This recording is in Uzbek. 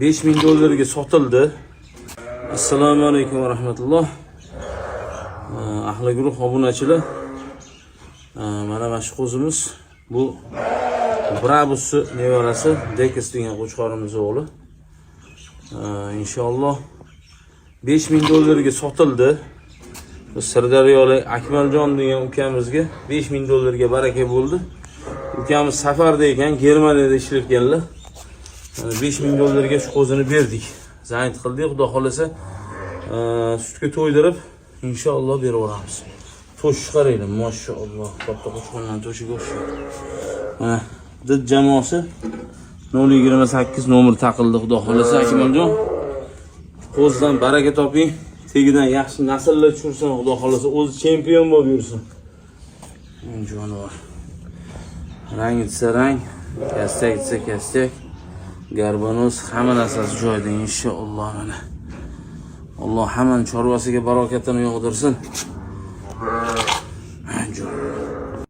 5000 dollarga sotildi. Assalomu alaykum va rahmatulloh. Ahli guruh obunachilar. Mana shu qo'zimiz bu Brabus nevarasi Dekis degan qo'chqorimiz o'g'li. Inshaalloh 5000 dollarga sotildi. Sirdaryolik Akmaljon degan ukamizga 5000 dollarga baraka bo'ldi. Ukamiz safarda ekan, Germaniyada ishlayotganlar. 5000 dollarga shu qo'zini berdik. Zayd qildik, xudo xolasa sutga to'ydirib inshaalloh berib olamiz. To'sh qaraylar, mashalloh. Katta qo'chqonlar to'shiga o'xshaydi. Mana did jamoasi 028 nomer taqildi, xudo xolasa Akmaljon. Qo'zdan baraka toping. Tegidan yaxshi nasllar tushirsin, xudo xolasa o'zi chempion bo'lib yursin. Jonivor. Rang etsa rang, kastak etsa kastak. Garbanos hamma narsasi joyida inshaalloh mana. Alloh hamma chorvasiga barokatini yog'dirsin.